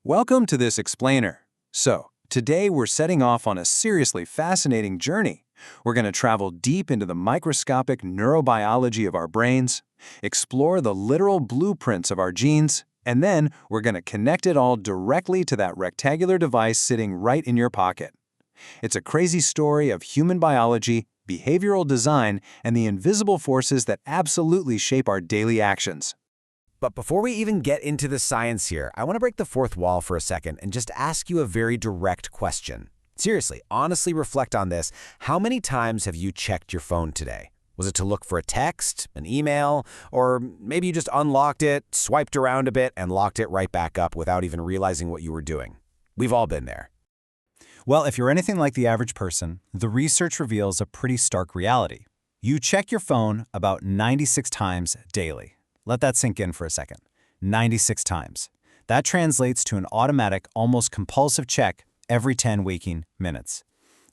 Welcome to this explainer. Today we're setting off on a seriously fascinating journey. We're going to travel deep into the microscopic neurobiology of our brains, explore the literal blueprints of our genes, and then we're going to connect it all directly to that rectangular device sitting right in your pocket. It's a crazy story of human biology, behavioral design, and the invisible forces that absolutely shape our daily actions. But before we even get into the science here, I want to break the fourth wall for a second and just ask you a very direct question. Seriously, honestly reflect on this. How many times have you checked your phone today? Was it to look for a text, an email, or maybe you just unlocked it, swiped around a bit, and locked it right back up without even realizing what you were doing? We've all been there. Well, if you're anything like the average person, the research reveals a pretty stark reality. You check your phone about 96 times daily. Let that sink in for a second. 96 times. That translates to an automatic, almost compulsive check every 10 waking minutes.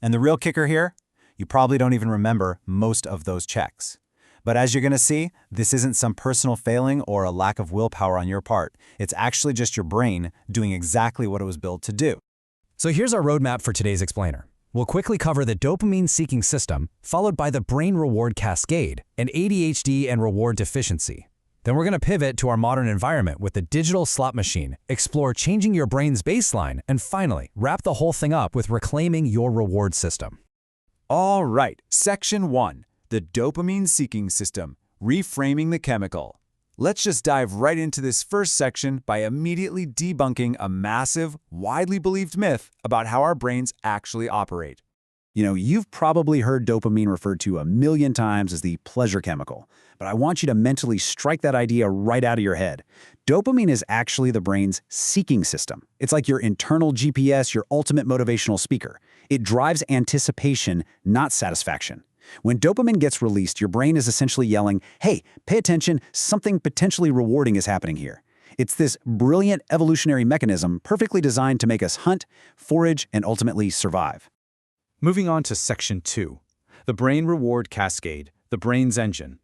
And the real kicker here? You probably don't even remember most of those checks. But as you're going to see, this isn't some personal failing or a lack of willpower on your part. It's actually just your brain doing exactly what it was built to do. So here's our roadmap for today's explainer. We'll quickly cover the dopamine-seeking system, followed by the brain reward cascade, and ADHD and reward deficiency. Then we're going to pivot to our modern environment with the digital slot machine, explore changing your brain's baseline, and finally, wrap the whole thing up with reclaiming your reward system. All right, Section 1, the dopamine-seeking system, reframing the chemical. Let's just dive right into this first section by immediately debunking a massive, widely believed myth about how our brains actually operate. You've probably heard dopamine referred to a million times as the pleasure chemical, but I want you to mentally strike that idea right out of your head. Dopamine is actually the brain's seeking system. It's like your internal GPS, your ultimate motivational speaker. It drives anticipation, not satisfaction. When dopamine gets released, your brain is essentially yelling, "Hey, pay attention, something potentially rewarding is happening here." It's this brilliant evolutionary mechanism perfectly designed to make us hunt, forage, and ultimately survive. Moving on to Section 2, the brain reward cascade, the brain's engine.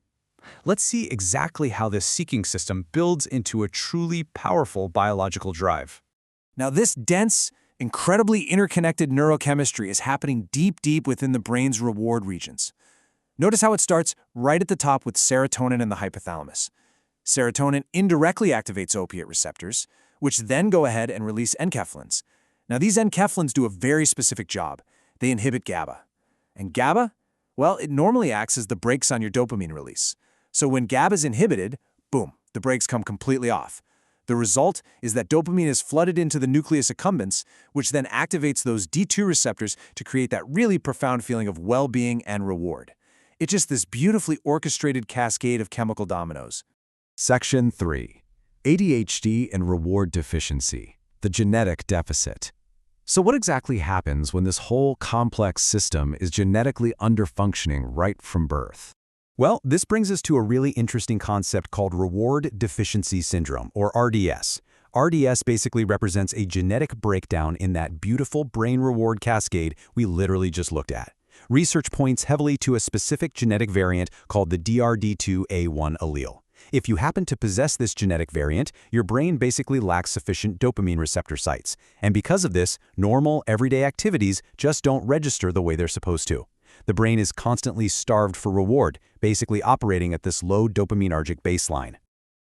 Let's see exactly how this seeking system builds into a truly powerful biological drive. Now, this dense, incredibly interconnected neurochemistry is happening deep within the brain's reward regions. Notice how it starts right at the top with serotonin and the hypothalamus. Serotonin indirectly activates opiate receptors, which then go ahead and release enkephalins. Now, these enkephalins do a very specific job. They inhibit GABA. And GABA? Well, it normally acts as the brakes on your dopamine release. So when GABA is inhibited, boom, the brakes come completely off. The result is that dopamine is flooded into the nucleus accumbens, which then activates those D2 receptors to create that really profound feeling of well-being and reward. It's just this beautifully orchestrated cascade of chemical dominoes. Section 3. ADHD and reward deficiency, the genetic deficit. So what exactly happens when this whole complex system is genetically underfunctioning right from birth? Well, this brings us to a really interesting concept called reward deficiency syndrome, or RDS. RDS basically represents a genetic breakdown in that beautiful brain reward cascade we literally just looked at. Research points heavily to a specific genetic variant called the DRD2A1 allele. If you happen to possess this genetic variant, your brain basically lacks sufficient dopamine receptor sites. And because of this, normal, everyday activities just don't register the way they're supposed to. The brain is constantly starved for reward, basically operating at this low dopaminergic baseline.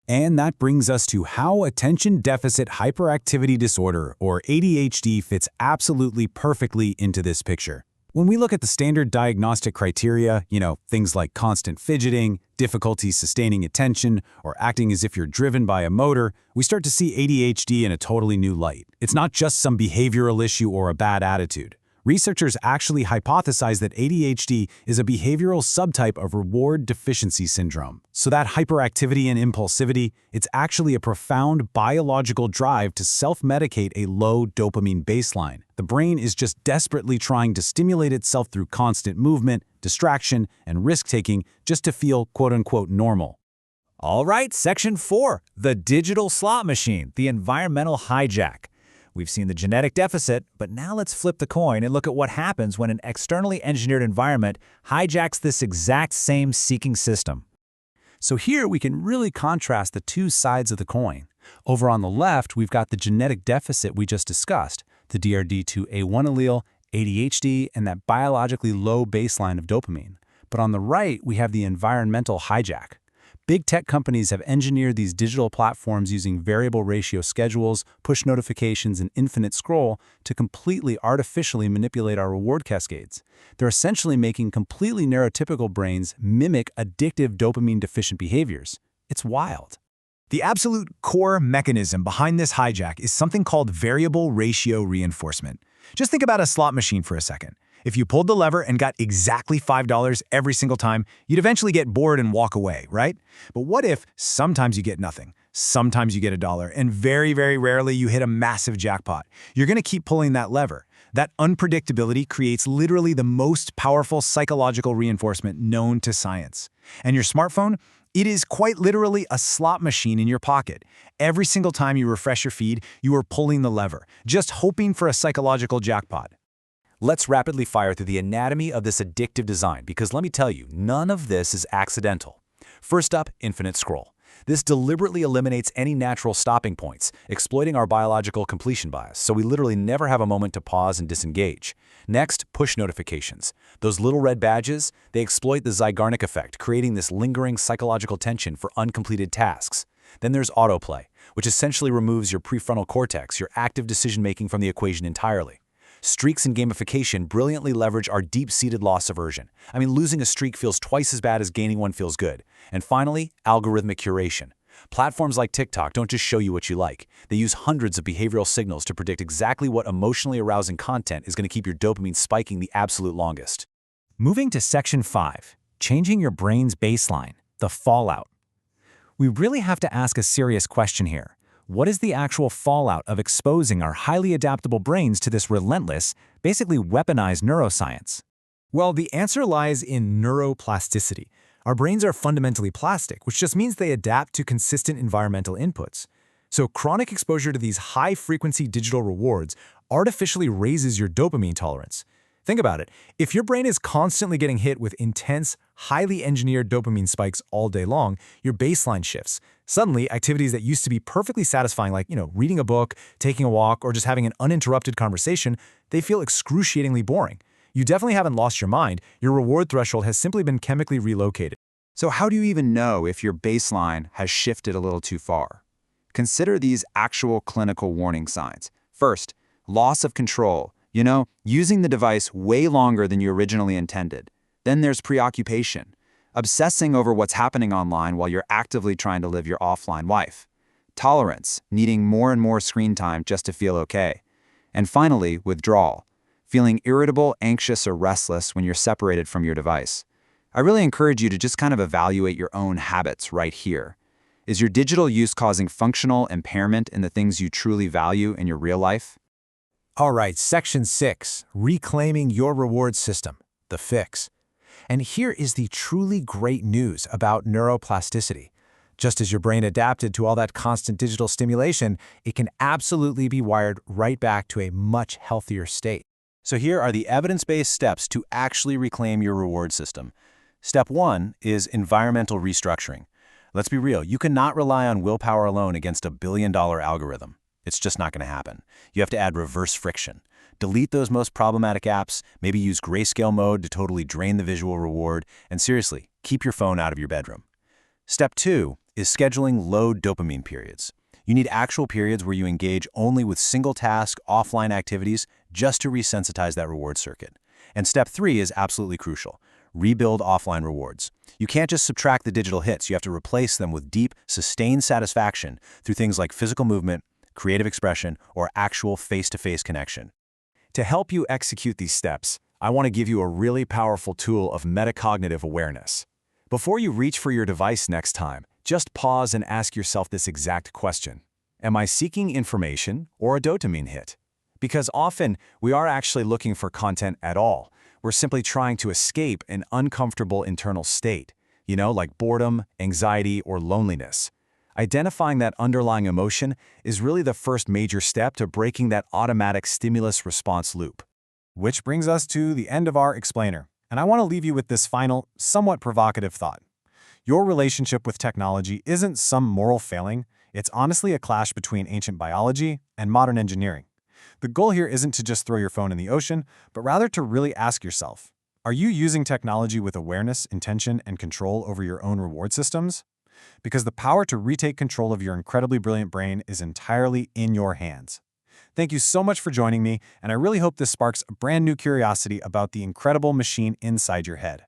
And that brings us to how attention deficit hyperactivity disorder, or ADHD, fits absolutely perfectly into this picture. When we look at the standard diagnostic criteria, things like constant fidgeting, difficulty sustaining attention, or acting as if you're driven by a motor, we start to see ADHD in a totally new light. It's not just some behavioral issue or a bad attitude. Researchers actually hypothesize that ADHD is a behavioral subtype of reward deficiency syndrome. So that hyperactivity and impulsivity, it's actually a profound biological drive to self-medicate a low dopamine baseline. The brain is just desperately trying to stimulate itself through constant movement, distraction, and risk-taking just to feel quote-unquote normal. All right, Section 4, the digital slot machine, the environmental hijack. We've seen the genetic deficit, but now let's flip the coin and look at what happens when an externally engineered environment hijacks this exact same seeking system. So here we can really contrast the two sides of the coin. Over on the left, we've got the genetic deficit we just discussed, the DRD2A1 allele, ADHD, and that biologically low baseline of dopamine. But on the right, we have the environmental hijack. Big tech companies have engineered these digital platforms using variable ratio schedules, push notifications, and infinite scroll to completely artificially manipulate our reward cascades. They're essentially making completely neurotypical brains mimic addictive dopamine-deficient behaviors. It's wild. The absolute core mechanism behind this hijack is something called variable ratio reinforcement. Just think about a slot machine for a second. If you pulled the lever and got exactly $5 every single time, you'd eventually get bored and walk away, right? But what if sometimes you get nothing, sometimes you get $1, and very, very rarely you hit a massive jackpot? You're going to keep pulling that lever. That unpredictability creates literally the most powerful psychological reinforcement known to science. And your smartphone? It is quite literally a slot machine in your pocket. Every single time you refresh your feed, you are pulling the lever, just hoping for a psychological jackpot. Let's rapidly fire through the anatomy of this addictive design, because let me tell you, none of this is accidental. First up, infinite scroll. This deliberately eliminates any natural stopping points, exploiting our biological completion bias, so we literally never have a moment to pause and disengage. Next, push notifications. Those little red badges, they exploit the Zeigarnik effect, creating this lingering psychological tension for uncompleted tasks. Then there's autoplay, which essentially removes your prefrontal cortex, your active decision-making from the equation entirely. Streaks and gamification brilliantly leverage our deep-seated loss aversion. I mean, losing a streak feels twice as bad as gaining one feels good. And finally, algorithmic curation. Platforms like TikTok don't just show you what you like. They use hundreds of behavioral signals to predict exactly what emotionally arousing content is going to keep your dopamine spiking the absolute longest. Moving to Section 5, changing your brain's baseline, the fallout. We really have to ask a serious question here. What is the actual fallout of exposing our highly adaptable brains to this relentless, basically weaponized neuroscience? Well, the answer lies in neuroplasticity. Our brains are fundamentally plastic, which just means they adapt to consistent environmental inputs. So chronic exposure to these high-frequency digital rewards artificially raises your dopamine tolerance. Think about it. If your brain is constantly getting hit with intense, highly engineered dopamine spikes all day long, your baseline shifts. Suddenly, activities that used to be perfectly satisfying, like, reading a book, taking a walk, or just having an uninterrupted conversation, they feel excruciatingly boring. You definitely haven't lost your mind. Your reward threshold has simply been chemically relocated. So how do you even know if your baseline has shifted a little too far? Consider these actual clinical warning signs. First, loss of control. Using the device way longer than you originally intended. Then there's preoccupation, obsessing over what's happening online while you're actively trying to live your offline life. Tolerance, needing more and more screen time just to feel okay. And finally, withdrawal, feeling irritable, anxious, or restless when you're separated from your device. I really encourage you to just kind of evaluate your own habits right here. Is your digital use causing functional impairment in the things you truly value in your real life? All right, Section 6, reclaiming your reward system, the fix. And here is the truly great news about neuroplasticity. Just as your brain adapted to all that constant digital stimulation, it can absolutely be wired right back to a much healthier state. So here are the evidence-based steps to actually reclaim your reward system. Step 1 is environmental restructuring. Let's be real, you cannot rely on willpower alone against $1 billion algorithm. It's just not going to happen. You have to add reverse friction. Delete those most problematic apps, maybe use grayscale mode to totally drain the visual reward, and seriously, keep your phone out of your bedroom. Step 2 is scheduling low dopamine periods. You need actual periods where you engage only with single-task, offline activities just to resensitize that reward circuit. And step 3 is absolutely crucial. Rebuild offline rewards. You can't just subtract the digital hits. You have to replace them with deep, sustained satisfaction through things like physical movement, creative expression, or actual face-to-face connection. To help you execute these steps, I want to give you a really powerful tool of metacognitive awareness. Before you reach for your device next time, just pause and ask yourself this exact question. Am I seeking information or a dopamine hit? Because often, we are actually looking for content at all. We're simply trying to escape an uncomfortable internal state, like boredom, anxiety, or loneliness. Identifying that underlying emotion is really the first major step to breaking that automatic stimulus-response loop. Which brings us to the end of our explainer, and I want to leave you with this final, somewhat provocative thought. Your relationship with technology isn't some moral failing, it's honestly a clash between ancient biology and modern engineering. The goal here isn't to just throw your phone in the ocean, but rather to really ask yourself, are you using technology with awareness, intention, and control over your own reward systems? Because the power to retake control of your incredibly brilliant brain is entirely in your hands. Thank you so much for joining me, and I really hope this sparks a brand new curiosity about the incredible machine inside your head.